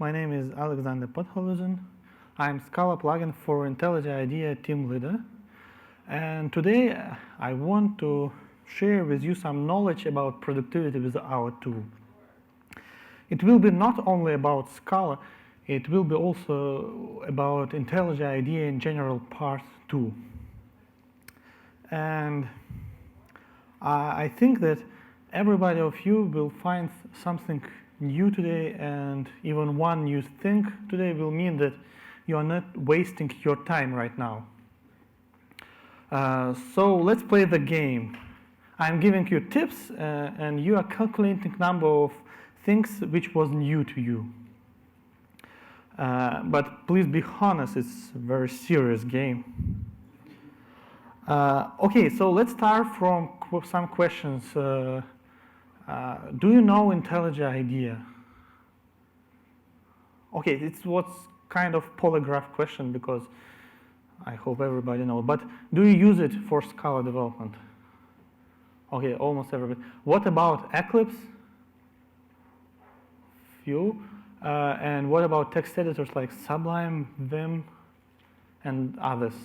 My name is Alexander Podkhalyuzin. I'm Scala plugin for IntelliJ IDEA team leader. And today I want to share with you some knowledge about productivity with our tool. It will be not only about Scala, it will be also about IntelliJ IDEA in general part 2. And I think that everybody of you will find something new today, and even one new thing today will mean that you are not wasting your time right now. So let's play the game. I'm giving you tips and you are calculating number of things which was new to you. But please be honest, it's a very serious game. Okay, so let's start from some questions. Do you know IntelliJ IDEA? Okay, it's what's kind of polygraph question because I hope everybody knows. But do you use it for Scala development? Okay, almost everybody. What about Eclipse? Few. And what about text editors like Sublime, Vim, and others?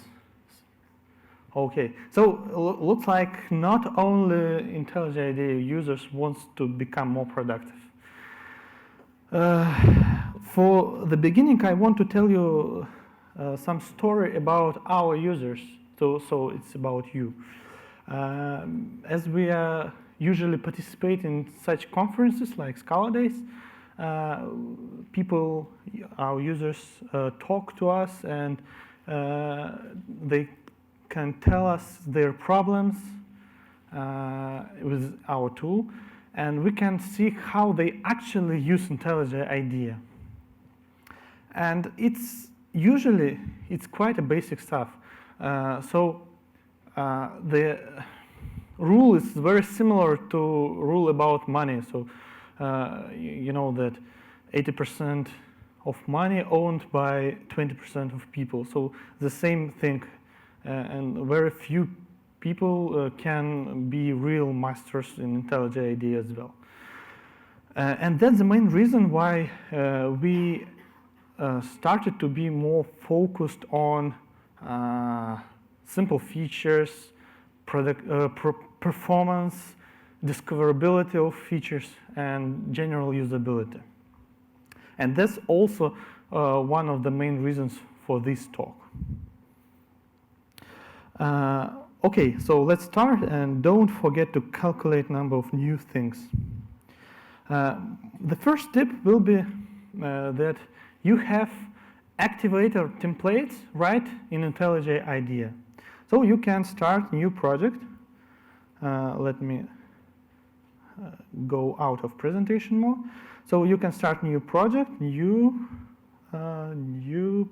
Okay, so looks like not only IntelliJ IDEA users wants to become more productive. For the beginning, I want to tell you some story about our users. So it's about you. As we usually participate in such conferences like Scala Days, people, our users, talk to us and they can tell us their problems with our tool, and we can see how they actually use IntelliJ IDEA. And it's quite a basic stuff. The rule is very similar to rule about money. So you know that 80% of money owned by 20% of people. So the same thing. And very few people can be real masters in IntelliJ IDEA as well. And that's the main reason why we started to be more focused on simple features, performance, discoverability of features, and general usability. And that's also one of the main reasons for this talk. Okay, so let's start, and don't forget to calculate number of new things. The first tip will be that you have activator templates right in IntelliJ IDEA. So you can start new project. Let me go out of presentation mode. So you can start new project, new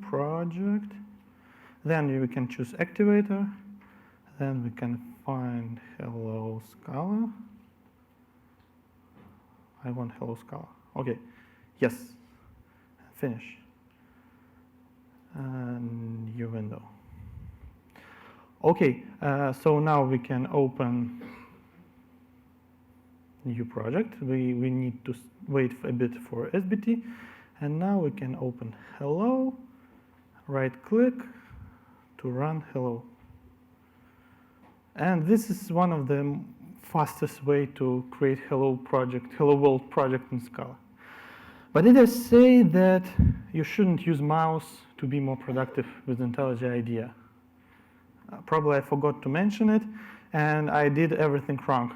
project. Then we can choose activator. Then we can find hello Scala. I want hello Scala. Okay, yes, finish. And new window. Okay, so now we can open new project. We need to wait a bit for SBT. And now we can open hello, right click, to run hello. And this is one of the fastest way to create hello world project in Scala. But did I say that you shouldn't use mouse to be more productive with IntelliJ IDEA? Probably I forgot to mention it, and I did everything wrong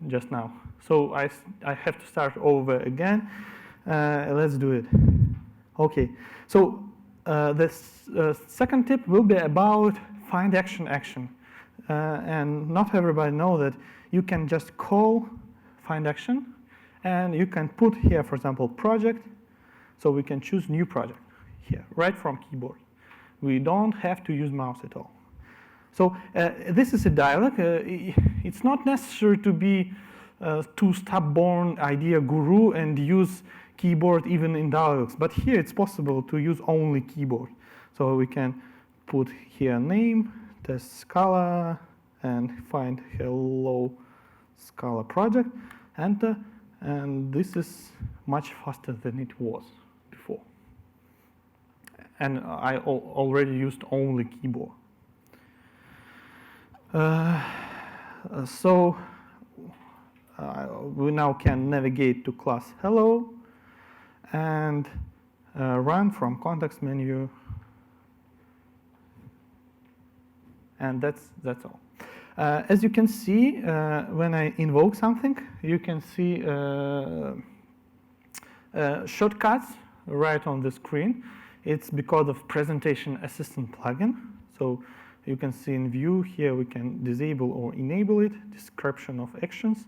just now. So I have to start over again. Let's do it. Okay, so the second tip will be about find action. And not everybody knows that you can just call find action, and you can put here, for example, project. So we can choose new project here, right from keyboard. We don't have to use mouse at all. So this is a dialog. It's not necessary to be too stubborn IDEA guru and use keyboard even in dialogues. But here it's possible to use only keyboard. So we can put here name, test Scala, and find hello Scala project, enter, and this is much faster than it was before. and I already used only keyboard. So we now can navigate to class hello and run from context menu, and that's all. As you can see, when I invoke something, you can see shortcuts right on the screen. It's because of presentation assistant plugin. So you can see in view here we can disable or enable it, description of actions.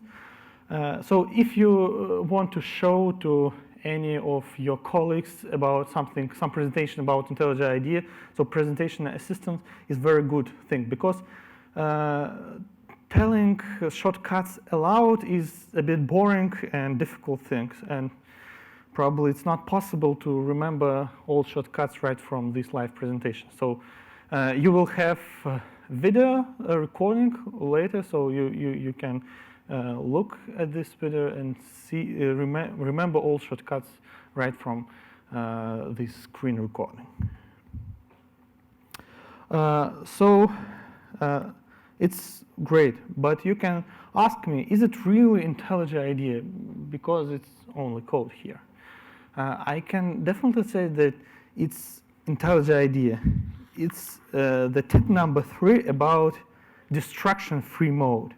So if you want to show to any of your colleagues about something, some presentation about IntelliJ IDEA, so presentation assistant is very good thing, because telling shortcuts aloud is a bit boring and difficult things, and probably it's not possible to remember all shortcuts right from this live presentation. So you will have video recording later, so you can look at this video and see remember all shortcuts right from this screen recording. It's great, but you can ask me, is it really IntelliJ IDEA? Because it's only code here. I can definitely say that it's IntelliJ IDEA. It's the tip number 3 about destruction-free mode.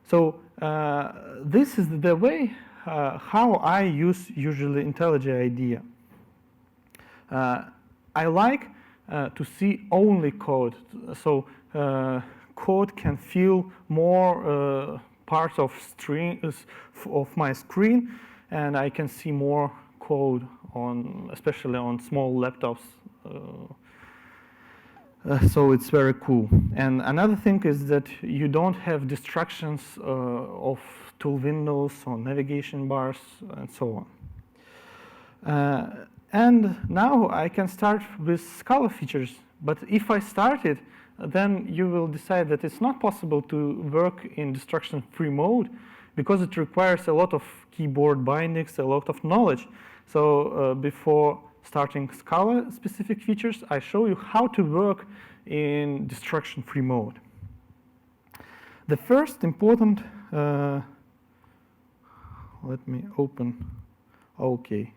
So this is the way how I use usually IntelliJ IDEA. I like to see only code. So code can fill more parts of my screen, and I can see more code on, especially on small laptops. So it's very cool. And another thing is that you don't have distractions of tool windows or navigation bars and so on. And now I can start with Scala features. But if I start it, then you will decide that it's not possible to work in destruction-free mode because it requires a lot of keyboard bindings, a lot of knowledge. So before starting Scala-specific features, I show you how to work in destruction-free mode. The first important, let me open, okay.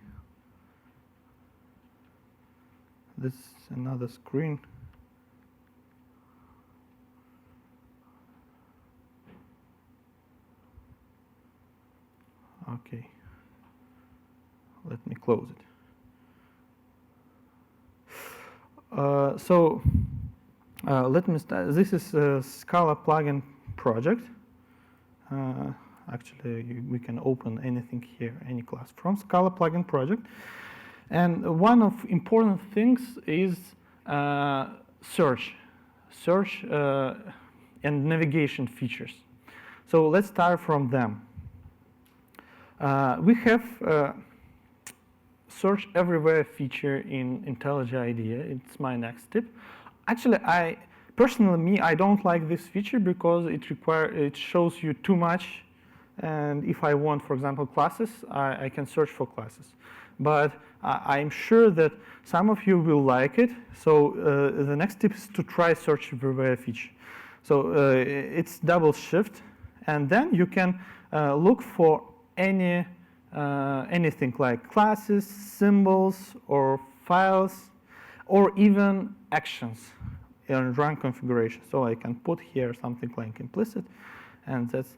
This is another screen. Okay, let me close it. Let me start. This is a Scala plugin project. Actually, we can open anything here, any class from Scala plugin project. And one of important things is search and navigation features. So let's start from them. We have search everywhere feature in IntelliJ IDEA. It's my next tip. Actually, I don't like this feature because it shows you too much. And if I want, for example, classes, I can search for classes. But I'm sure that some of you will like it. So the next tip is to try search everywhere feature. So it's double shift, and then you can look for anything like classes, symbols, or files, or even actions in run configuration. So I can put here something like implicit, and that's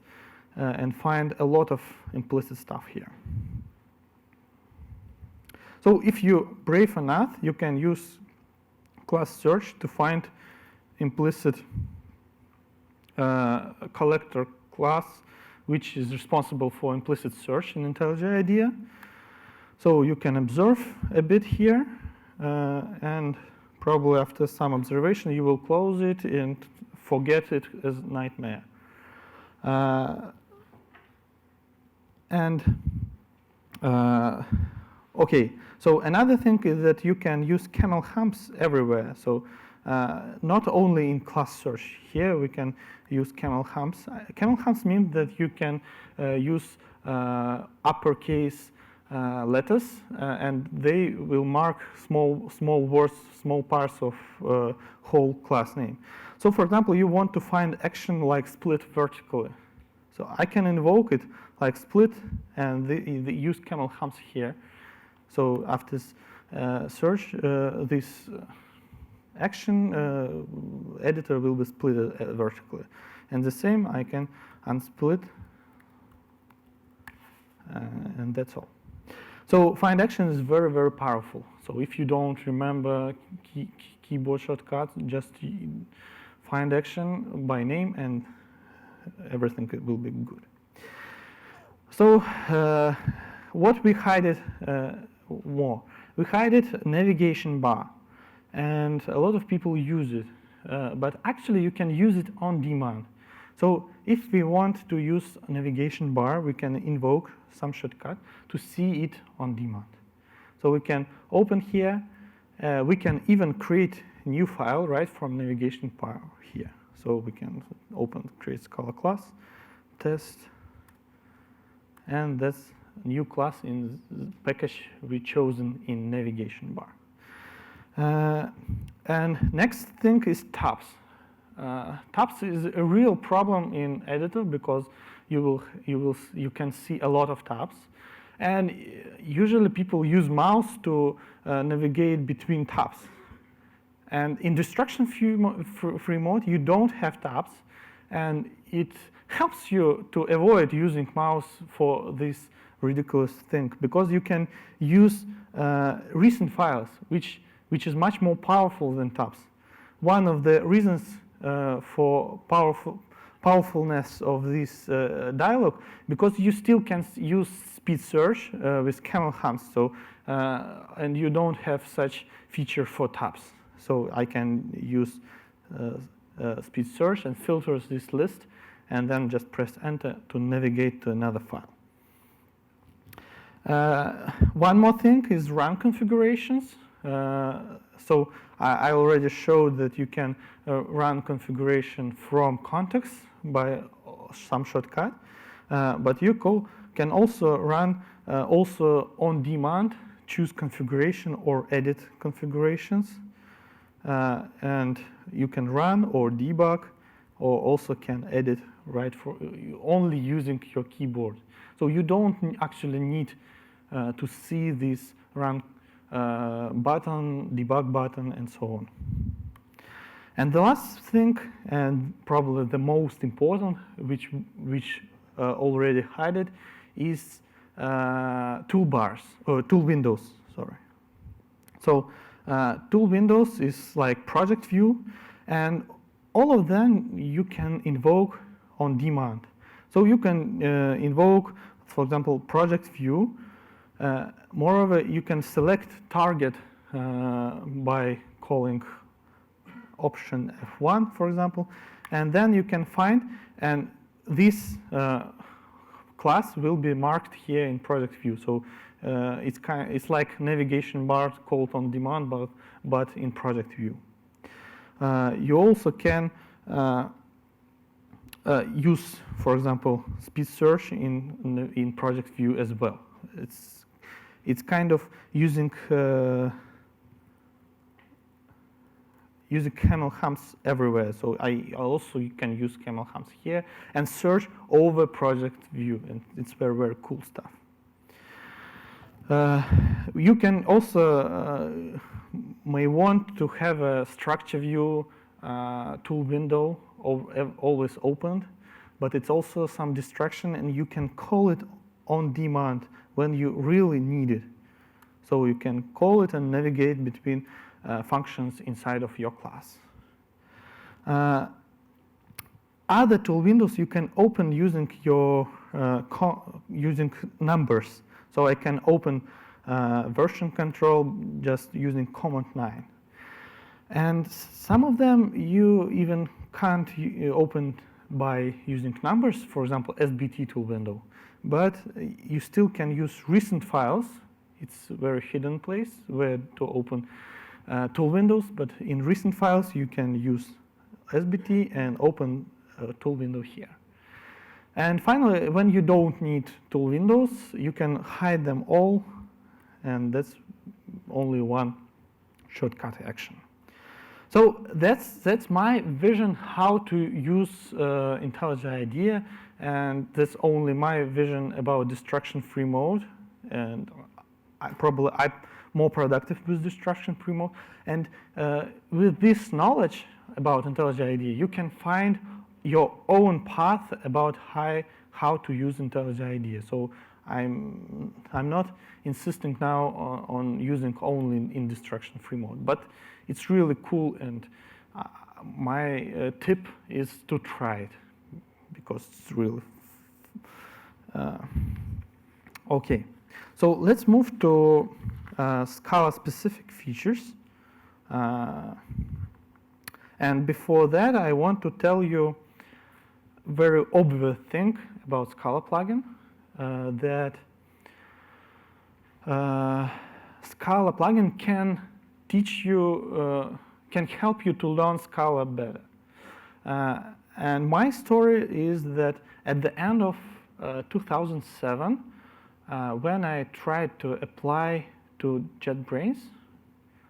and find a lot of implicit stuff here. So if you're brave enough, you can use class search to find implicit collector class, which is responsible for implicit search in IntelliJ IDEA. So you can observe a bit here, and probably after some observation, you will close it and forget it as a nightmare. Okay, so another thing is that you can use camelhumps everywhere. So not only in class search. Here we can use camelhumps. Camelhumps mean that you can use uppercase letters, and they will mark small words, small parts of whole class name. So for example, you want to find action like split vertically. So I can invoke it like split, and they use camelhumps here. So after search, this action editor will be split vertically. And the same, I can unsplit, and that's all. So find action is very, very powerful. So if you don't remember keyboard shortcuts, just find action by name and everything will be good. So what we hide it more? We hide it navigation bar, and a lot of people use it, but actually you can use it on demand. So if we want to use a navigation bar, we can invoke some shortcut to see it on demand. So we can open here. We can even create a new file right from navigation bar here. So we can create Scala class, test, and that's a new class in the package we chosen in navigation bar. And next thing is tabs. Tabs is a real problem in editor because you can see a lot of tabs, and usually people use mouse to navigate between tabs. And in destruction-free mode, you don't have tabs, and it helps you to avoid using mouse for this ridiculous thing because you can use recent files, which is much more powerful than tabs. One of the reasons for powerfulness of this dialog, because you still can use speed search with camelhumps, so and you don't have such feature for tabs. So I can use speed search and filters this list, and then just press enter to navigate to another file. One more thing is run configurations. So I already showed that you can run configuration from context by some shortcut, but you can also run also on demand, choose configuration or edit configurations, and you can run or debug, or also can edit right for only using your keyboard. So you don't actually need to see this run button, debug button, and so on. And the last thing, and probably the most important, which already hidden, is toolbars or tool windows. Sorry. So tool windows is like project view, and all of them you can invoke on demand. So you can invoke, for example, project view. Moreover, you can select target by calling option F1, for example, and then you can find, and this class will be marked here in project view. So it's like navigation bar called on demand, but in project view. You also can use, for example, speed search in project view as well. It's kind of using camelhumps everywhere. So you can use camelhumps here and search over project view, and it's very, very cool stuff. You can also may want to have a structure view tool window always opened, but it's also some distraction, and you can call it on demand when you really need it. So you can call it and navigate between functions inside of your class. Other tool windows you can open using your using numbers. So I can open version control just using command 9. And some of them you even can't open by using numbers, for example, SBT tool window. But you still can use recent files. It's a very hidden place where to open tool windows, but in recent files you can use SBT and open a tool window here. And finally, when you don't need tool windows, you can hide them all, and that's only one shortcut action. So that's my vision how to use IntelliJ IDEA, and that's only my vision about destruction-free mode. And I'm more productive with destruction-free mode. And with this knowledge about IntelliJ IDEA, you can find your own path about how to use IntelliJ IDEA. So I'm not insisting now on using only in destruction-free mode, but it's really cool, and my tip is to try it because it's really okay. So let's move to Scala-specific features. And before that, I want to tell you a very obvious thing about Scala plugin, that Scala plugin can teach you, can help you to learn Scala better. And my story is that at the end of 2007, when I tried to apply to JetBrains,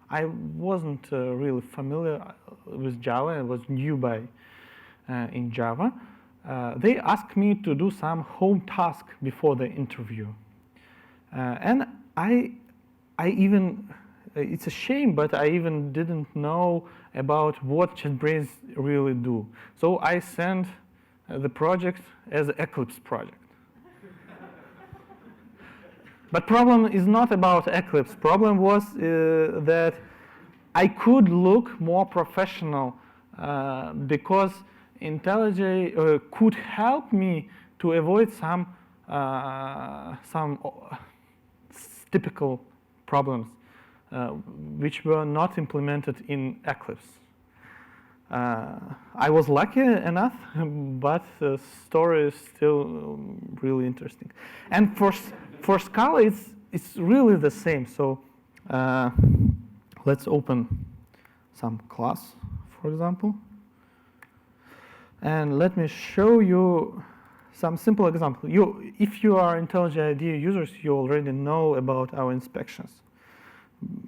I wasn't really familiar with Java. I was new in Java. They asked me to do some home task before the interview. And I even, it's a shame, but I even didn't know about what JetBrains really do. So I sent the project as an Eclipse project. But problem is not about Eclipse. Problem was that I could look more professional because IntelliJ could help me to avoid some typical problems which were not implemented in Eclipse. I was lucky enough, but the story is still really interesting. And for Scala, it's really the same. So let's open some class, for example. And let me show you some simple example. If you are IntelliJ IDEA users, you already know about our inspections.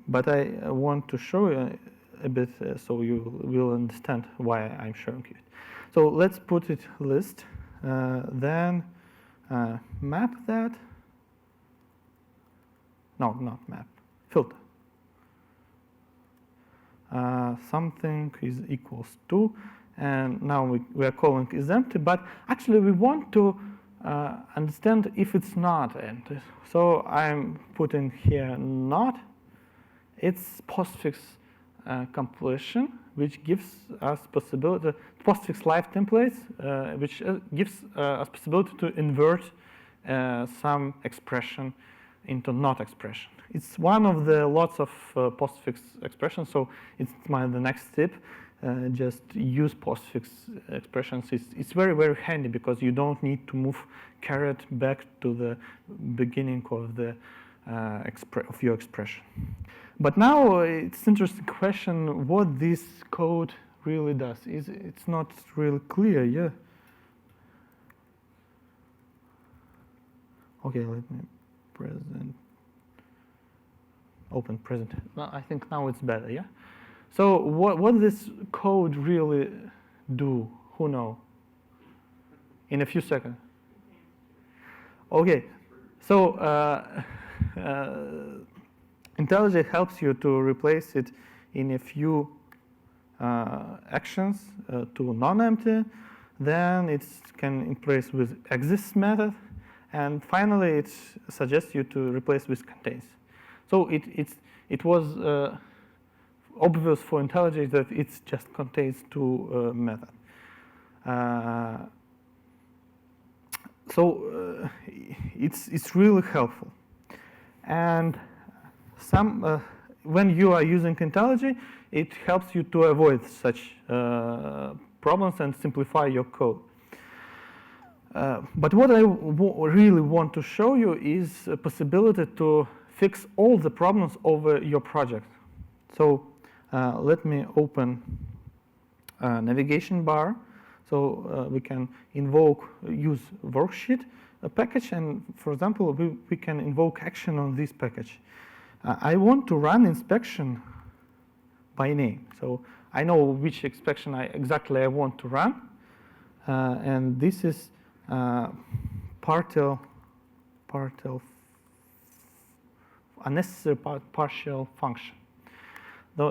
But I want to show you a bit so you will understand why I'm showing it. So let's put it list, then map that. No, not map, filter. Something is equals to, and now we are calling is empty, but actually we want to understand if it's not empty. So I'm putting here not. It's postfix completion, which gives us possibility, postfix live templates, which gives us possibility to invert some expression into not expression. It's one of the lots of postfix expressions, so it's the next tip. Just use postfix expressions. It's very, very handy because you don't need to move caret back to the beginning of the of your expression. But now it's an interesting question what this code really does. It's not really clear, yeah? Okay, let me open present. Well, I think now it's better, yeah? So what this code really do? Who know? In a few seconds. Okay, so IntelliJ helps you to replace it in a few actions to non-empty. Then it can replace with exists method, and finally it suggests you to replace with contains. So it was obvious for IntelliJ that it just contains two methods. So it's really helpful. And when you are using IntelliJ, it helps you to avoid such problems and simplify your code. But what I really want to show you is a possibility to fix all the problems over your project. So let me open a navigation bar. So we can use Worksheet package, and for example, we can invoke action on this package. I want to run inspection by name. So I know which inspection exactly I want to run. And this is unnecessary partial function.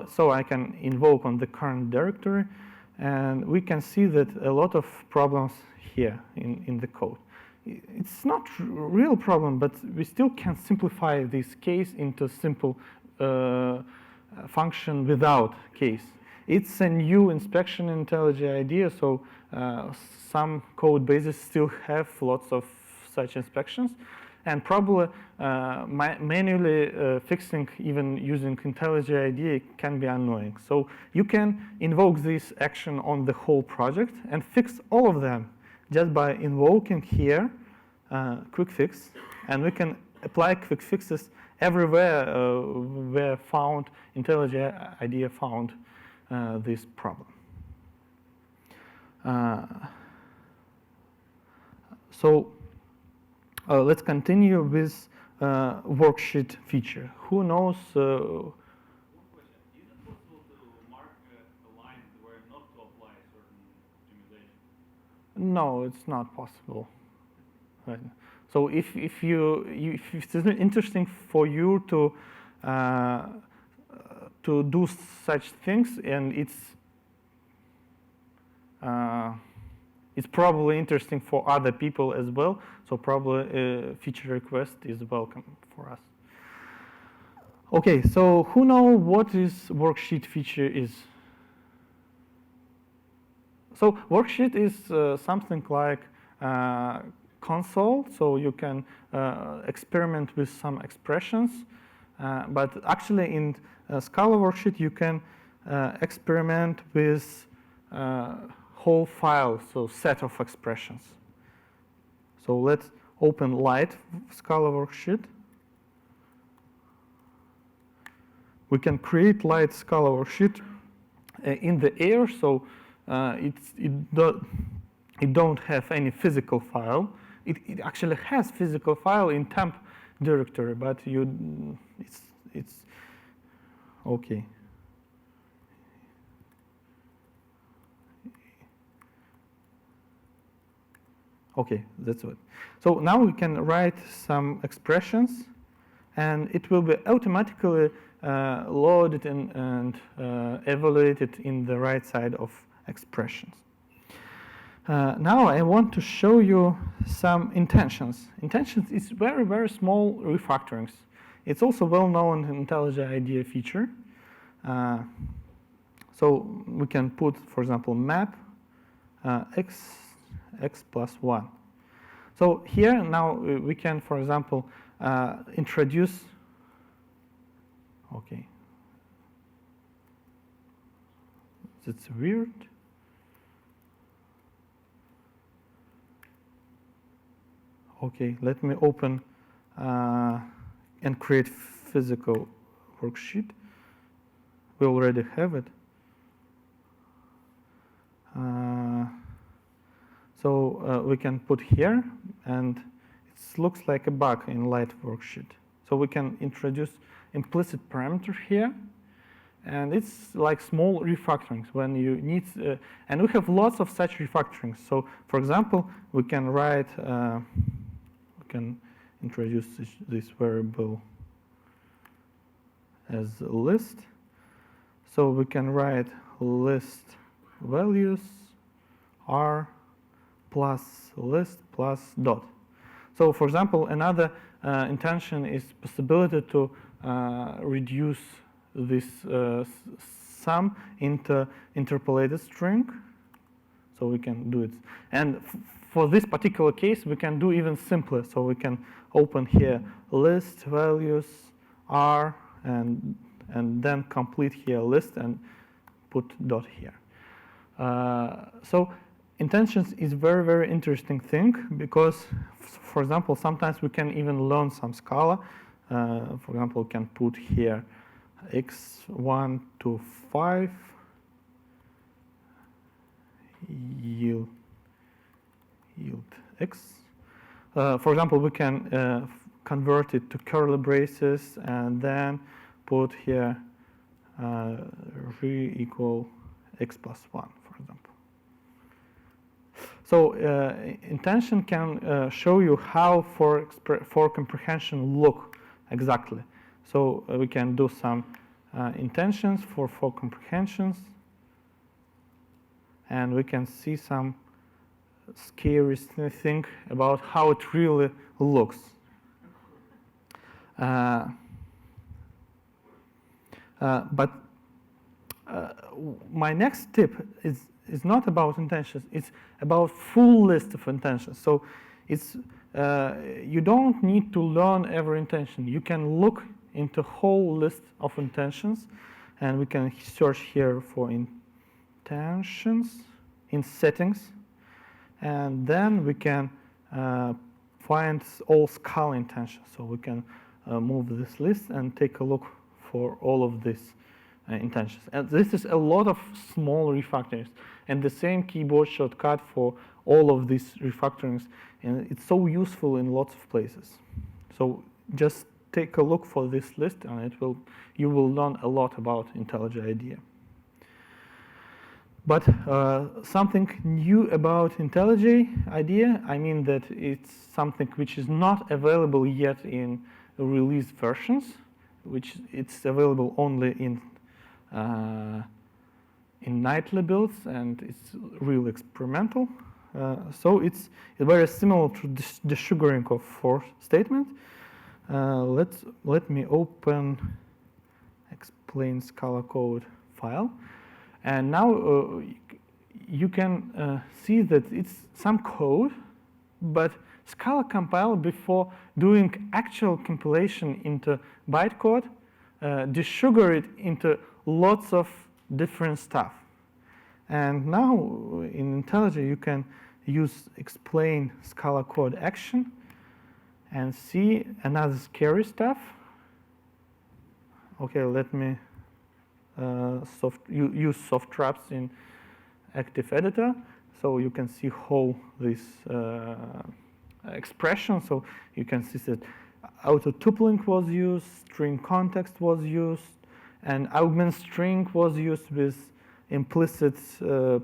So I can invoke on the current directory, and we can see that a lot of problems here in the code. It's not a real problem, but we still can simplify this case into simple function without case. It's a new inspection in IntelliJ IDEA, so some code bases still have lots of such inspections, and probably manually fixing, even using IntelliJ IDEA, can be annoying. So you can invoke this action on the whole project and fix all of them just by invoking here quick fix, and we can apply quick fixes everywhere where IntelliJ IDEA found this problem. So let's continue with worksheet feature. Who knows? One question. Is it possible to mark a line where not to apply certain optimization? No, it's not possible. Right. So if it's interesting for you to do such things, and it's probably interesting for other people as well. So probably a feature request is welcome for us. Okay, so who know what is worksheet feature is? So worksheet is something like console, so you can experiment with some expressions, but actually in Scala worksheet you can experiment with whole file, so set of expressions. So let's open light Scala worksheet. We can create light Scala worksheet in the air, so it don't have any physical file. It actually has physical file in temp directory, but it's okay. Okay, that's it. So now we can write some expressions, and it will be automatically loaded and evaluated in the right side of expressions. Now I want to show you some intentions. Intentions is very, very small refactorings. It's also well-known IntelliJ IDEA feature. So we can put, for example, map x plus 1. So here now we can, for example, introduce, okay, that's weird. Okay, let me open and create physical worksheet. We already have it. So we can put here, and it looks like a bug in light worksheet. So we can introduce implicit parameter here, and it's like small refactorings when you need, and we have lots of such refactorings. So for example, we can write, we can introduce this variable as a list. So we can write list values r plus list plus dot. So for example, another intention is possibility to reduce this sum into interpolated string. So we can do it. And for this particular case, we can do even simpler. So we can open here list values r and then complete here list and put dot here. So intentions is very, very interesting thing because, for example, sometimes we can even learn some Scala. For example, we can put here x1 to 5 yield x. For example, we can convert it to curly braces and then put here re equal x plus 1, for example. So intention can show you how for comprehension look exactly. So we can do some intentions for comprehensions, and we can see some scary thing about how it really looks. But my next tip is not about intentions. It's about full list of intentions. So it's you don't need to learn every intention. You can look into whole list of intentions, and we can search here for intentions in settings, and then we can find all Scala intentions. So we can move this list and take a look for all of these intentions. And this is a lot of small refactorings, and the same keyboard shortcut for all of these refactorings, and it's so useful in lots of places. So just take a look for this list, and you will learn a lot about IntelliJ IDEA. But something new about IntelliJ IDEA, I mean that it's something which is not available yet in release versions, which it's available only in nightly builds, and it's really experimental. So it's very similar to the sugaring of for statement. Let me open explain Scala code file, and now you can see that it's some code, but Scala compiler, before doing actual compilation into bytecode, desugar it into lots of different stuff. And now in IntelliJ you can use explain Scala code action and see another scary stuff. Okay, let me use soft traps in active editor, so you can see how this expression. So you can see that auto tupling was used, string context was used, and augment string was used with implicit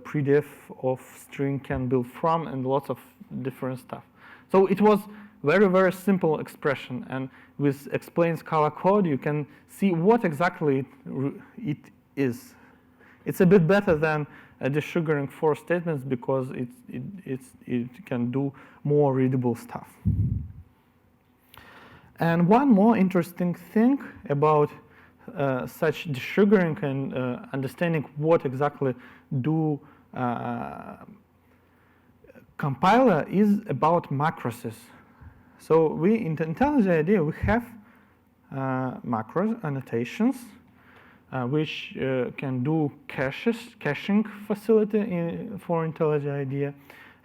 predef of string can build from, and lots of different stuff. So it was very, very simple expression, and with explain Scala code you can see what exactly it is. It's a bit better than desugaring for statements because it can do more readable stuff. And one more interesting thing about such desugaring and understanding what exactly do compiler is about macros. So we in IntelliJ IDEA we have macros annotations which can do caching facility for IntelliJ IDEA,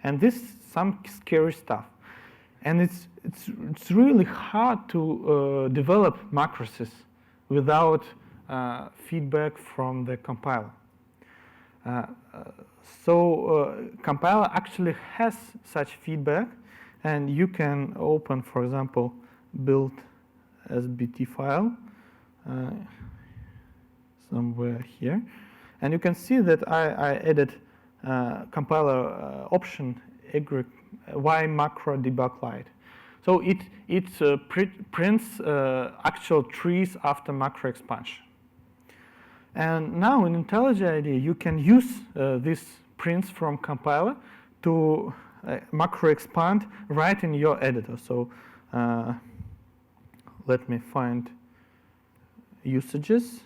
and this is some scary stuff. And it's really hard to develop macros without feedback from the compiler. So compiler actually has such feedback, and you can open, for example, build SBT file somewhere here, and you can see that I added compiler option y macro debug light. So it prints actual trees after macro expansion. And now in IntelliJ IDEA you can use these prints from compiler to macro expand right in your editor. So let me find usages,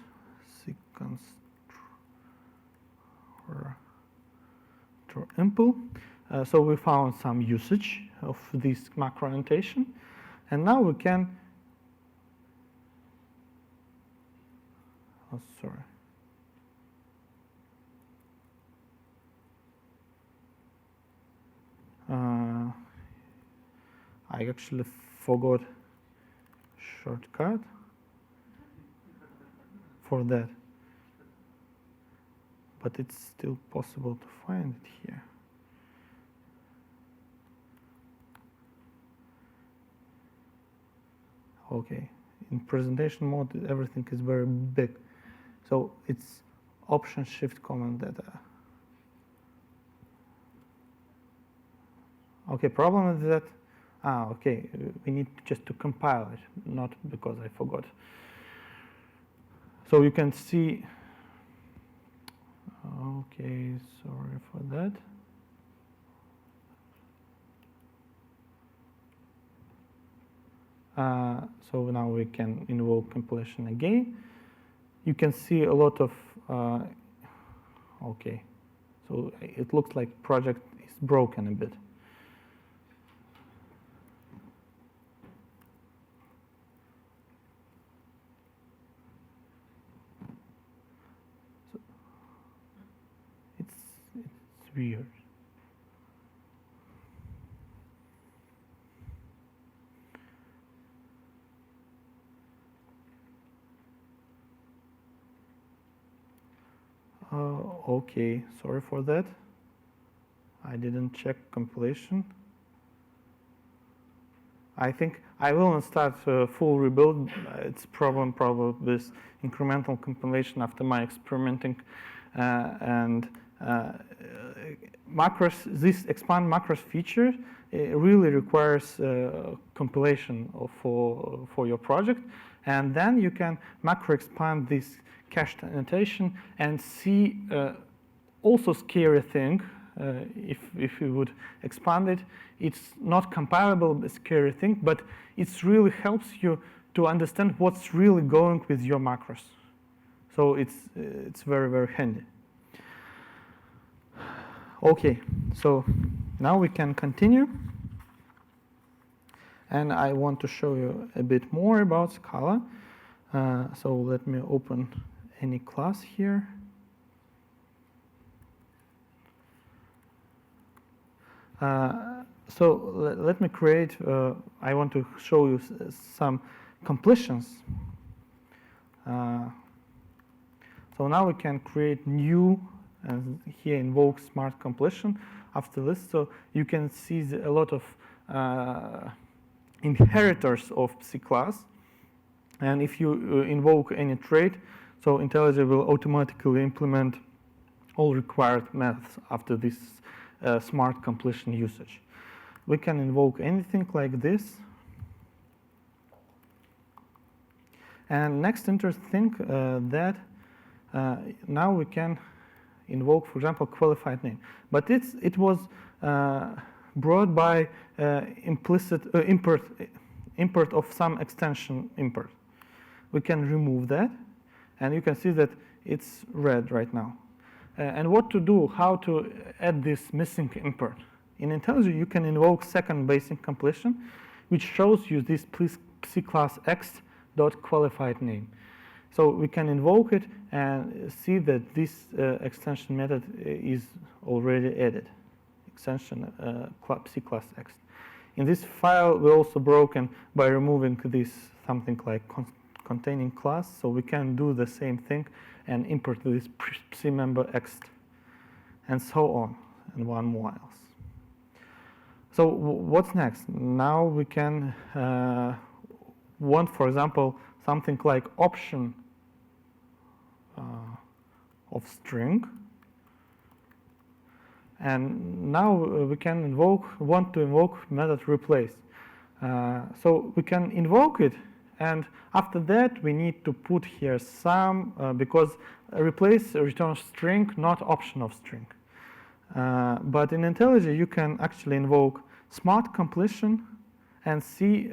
sequence to impl. So we found some usage of this macro annotation, and now we can. Oh, sorry. I actually forgot shortcut for that, but it's still possible to find it here. Okay, in presentation mode, everything is very big. So it's Option Shift Command Data. Okay, problem is that, okay, we need just to compile it, not because I forgot. So you can see, okay, sorry for that. So now we can invoke completion again. You can see a lot of, okay, so it looks like project is broken a bit. So it's weird. Okay, sorry for that. I didn't check compilation. I think I will start full rebuild. It's problem probably with incremental compilation after my experimenting and macros. This expand macros feature really requires compilation for your project, and then you can macro expand this cached annotation and see also scary thing. If you would expand it, it's not comparable with scary thing, but it really helps you to understand what's really going with your macros. So it's very, very handy. Okay, so now we can continue. And I want to show you a bit more about Scala. So let me open any class here. So let me create, I want to show you some completions. So now we can create new, and here invoke SmartCompletion after this. So you can see a lot of inheritors of C class. And if you invoke any trait, so IntelliJ will automatically implement all required methods after this SmartCompletion usage. We can invoke anything like this. And next interesting thing that now we can invoke, for example, qualified name. But it was brought by implicit import of some extension import. We can remove that, and you can see that it's red right now. And what to do, how to add this missing import. In IntelliJ, you can invoke second basic completion, which shows you this C class X dot qualified name. So we can invoke it and see that this extension method is already added. Extension C class X. In this file, we're also broken by removing this something like containing class. So we can do the same thing and import this C member X and so on, and one more else. So what's next? Now we can want, for example, something like option of string. And now we can want to invoke method replace. So we can invoke it, and after that we need to put here some, because replace returns string, not option of string. But in IntelliJ you can actually invoke SmartCompletion and see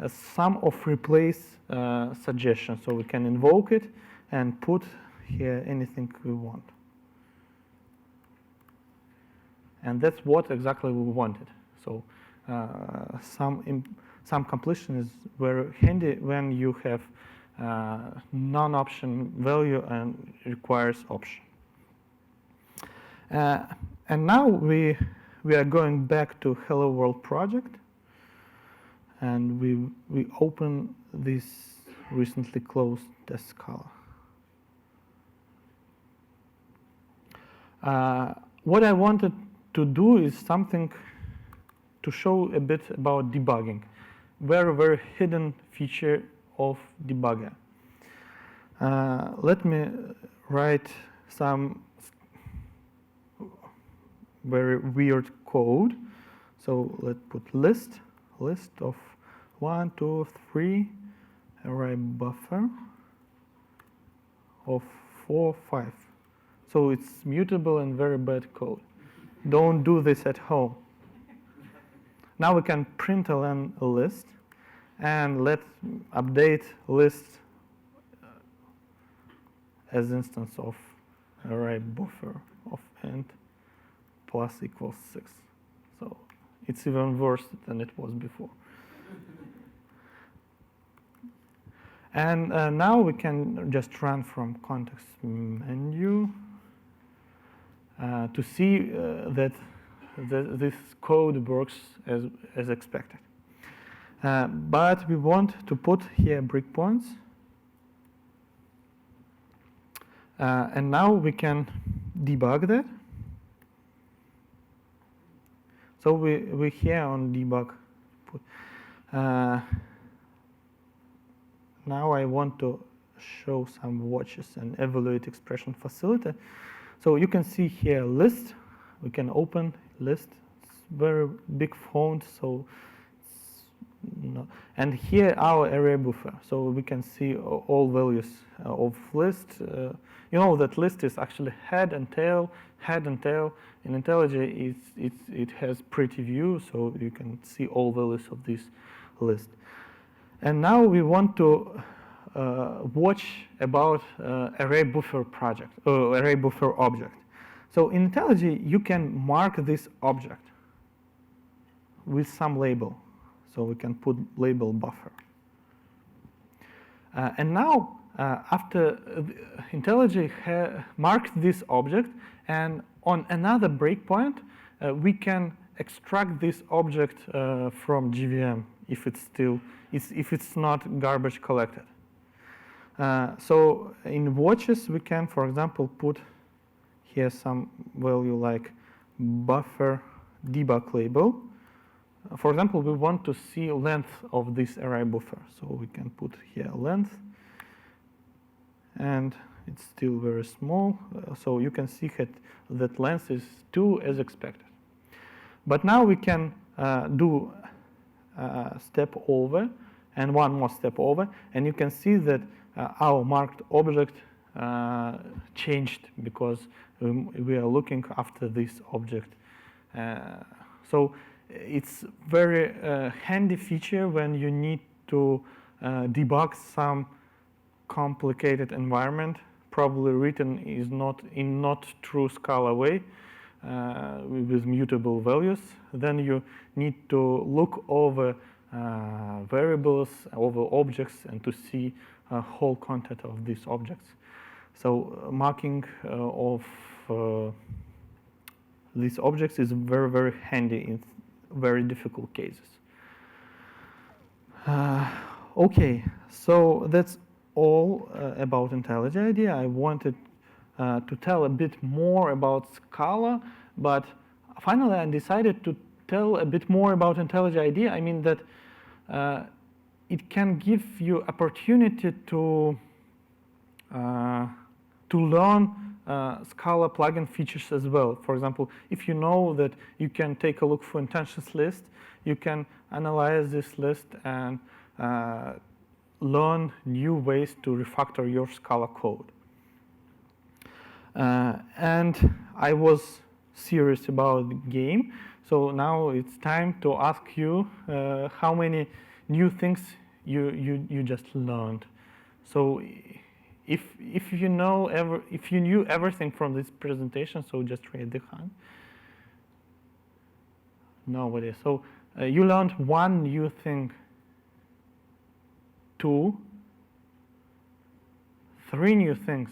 some of replace suggestions. So we can invoke it and put here anything we want. And that's what exactly we wanted. So some completion is very handy when you have non-option value and requires option. And now we are going back to Hello World project, and we open this recently closed test Scala. What I wanted to do is something to show a bit about debugging. Very, very hidden feature of debugger. Let me write some very weird code. So let's put list of 1, 2, 3, ArrayBuffer of 4, 5. So it's mutable and very bad code. Don't do this at home. Now we can print a list, and let's update list as instance of ArrayBuffer of int plus equals 6. So it's even worse than it was before. And now we can just run from context menu to see that this code works as expected. But we want to put here breakpoints. And now we can debug that. So we here on debug put. Now I want to show some watches and evaluate expression facility. So you can see here list. We can open list. It's very big font, so it's no. And here our array buffer. So we can see all values of list. You know that list is actually head and tail. Head and tail. In IntelliJ, it has pretty view, so you can see all values of this list. And now we want to watch about ArrayBuffer project, or ArrayBuffer object. So in IntelliJ, you can mark this object with some label. So we can put label buffer. And now, after IntelliJ marked this object, and on another breakpoint, we can extract this object from JVM if it's not garbage collected. So in watches, we can, for example, put here some value like buffer debug label. For example, we want to see length of this array buffer. So we can put here length. And it's still very small. So you can see that length is 2 as expected. But now we can do step over and one more step over. And you can see that our marked object changed because we are looking after this object. So it's very handy feature when you need to debug some complicated environment, probably written is not true Scala way with mutable values. Then you need to look over variables, over objects, and to see whole content of these objects. So marking of these objects is very, very handy in very difficult cases. Okay, so that's all about IntelliJ IDEA. I wanted to tell a bit more about Scala, but finally I decided to tell a bit more about IntelliJ IDEA. I mean that it can give you opportunity to learn Scala plugin features as well. For example, if you know that you can take a look for intentions list, you can analyze this list and learn new ways to refactor your Scala code. And I was serious about the game, so now it's time to ask you how many new things you just learned. So if you knew everything from this presentation, so just raise the hand. Nobody. So you learned one new thing. 2, 3 new things.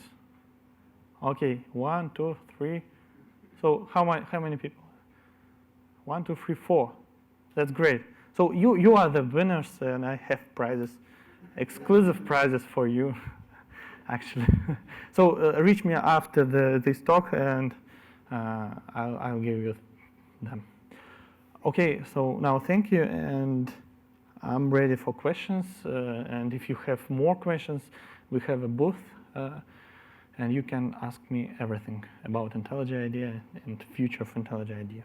Okay, 1, 2, 3. So how many people? 1, 2, 3, 4. That's great. So you are the winners, and I have prizes, exclusive prizes for you, actually. So reach me after this talk, and I'll give you them. Okay, so now thank you, and I'm ready for questions. And if you have more questions, we have a booth, and you can ask me everything about IntelliJ IDEA and future of IntelliJ IDEA.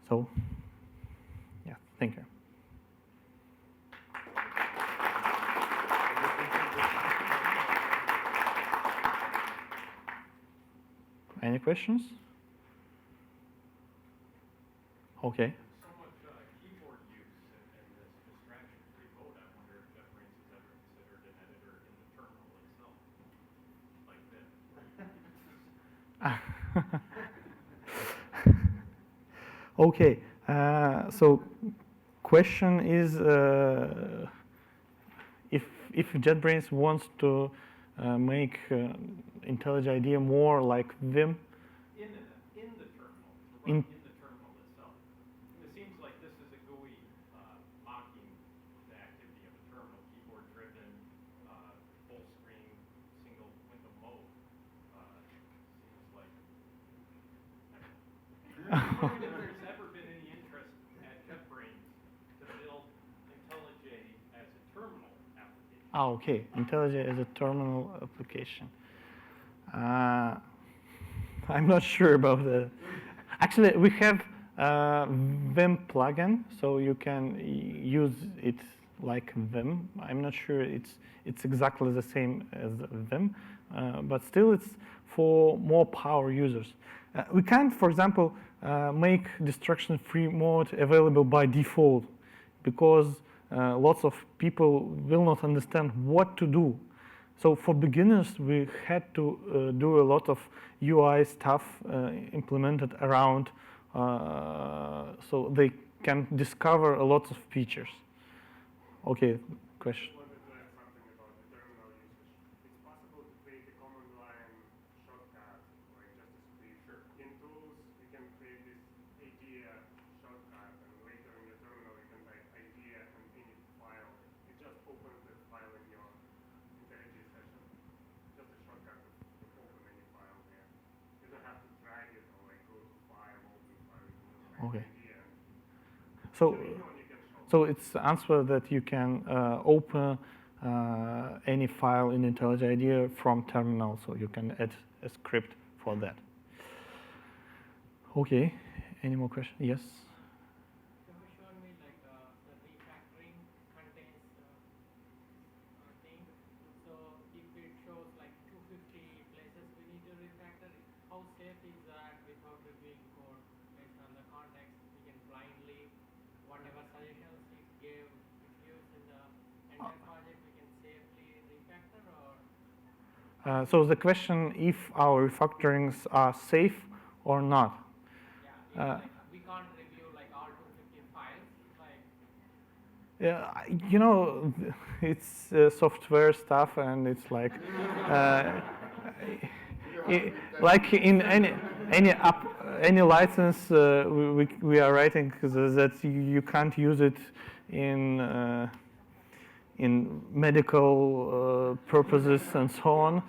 So, yeah, thank you. Any questions? Okay. So much keyboard use and this distraction-free mode, I wonder if JetBrains is ever considered an editor in the terminal itself, like this. Okay, so question is if JetBrains wants to make IntelliJ IDEA more like Vim. In the terminal, to run in the terminal itself. It seems like this is a GUI mocking the activity of a terminal, keyboard-driven, full screen, single window mode. Seems like. I don't know if there's ever been any interest at JetBrains to build IntelliJ as a terminal application. Ah, okay, IntelliJ as a terminal application. I'm not sure about that. Actually, we have Vim plugin, so you can use it like Vim. I'm not sure it's exactly the same as Vim, but still it's for more power users. We can't, for example, make distraction-free mode available by default because lots of people will not understand what to do. So for beginners, we had to do a lot of UI stuff implemented around so they can discover a lot of features. Okay, question. I wanted to add something about the terminal usage. It's possible to create a command line shortcut, like just a script. In tools, you can create this IDEA shortcut, and later in your terminal, you can type IDEA and init file. It just opens the file in your IntelliJ session. Just a shortcut to open any file there. You don't have to drag it or like go to file, open file. You can just type Okay. IDEA. So, Anyone you can show. so it's the answer that you can open any file in IntelliJ IDEA from terminal, so you can add a script for that. Okay, any more questions? Yes? You have shown me like the refactoring contains thing. So if it shows like 250 places we need to refactor, how safe is that without reviewing code based on the context? We can blindly, whatever suggestions it gave, it gives in the entire project, we can safely refactor, or So the question if our refactorings are safe or not. yeah, like we can't review like all 250 files, like. Yeah, you know, it's software stuff, and it's like, like in any license, we are writing that you can't use it in medical purposes and so on.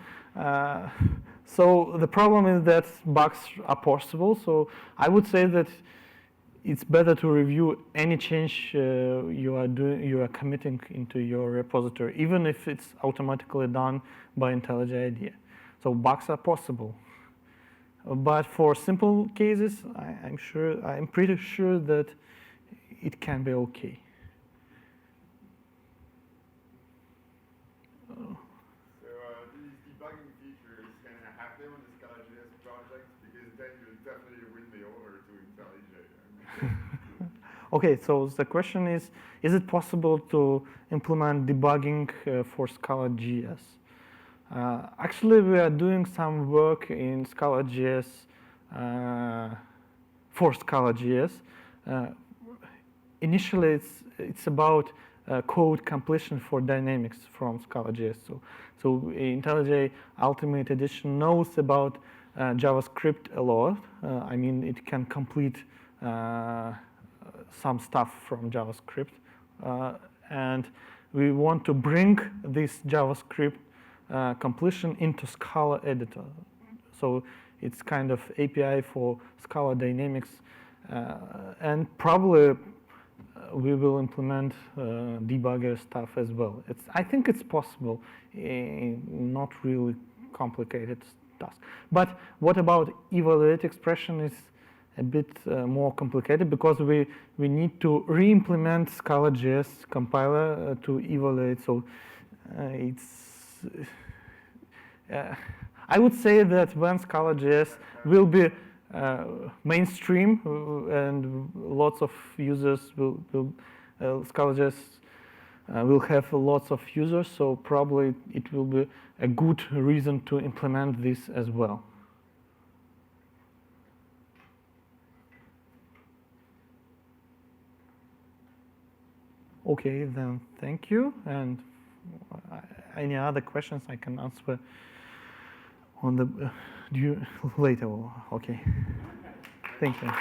So the problem is that bugs are possible. So I would say that it's better to review any change you are committing into your repository, even if it's automatically done by IntelliJ IDEA. So bugs are possible, but for simple cases, I'm pretty sure that it can be okay. So these debugging features, can I have them on the Scala.js project? Because then you'll definitely win me over to IntelliJ. Okay, so the question is it possible to implement debugging for Scala.js? Actually, we are doing some work in Scala.js for Scala.js. Initially, it's about code completion for dynamics from Scala.js. So IntelliJ Ultimate Edition knows about JavaScript a lot. I mean, it can complete some stuff from JavaScript. And we want to bring this JavaScript completion into Scala editor. So It's kind of API for Scala Dynamics, and probably we will implement debugger stuff as well. I think it's possible, not really complicated task. But what about evaluate expression is a bit more complicated because we need to re-implement Scala.js compiler to evaluate. So I would say that when Scala.js will be mainstream and lots of users Scala.js will have lots of users, so probably it will be a good reason to implement this as well. Okay, then thank you. And any other questions I can answer on the later. Okay, thank you.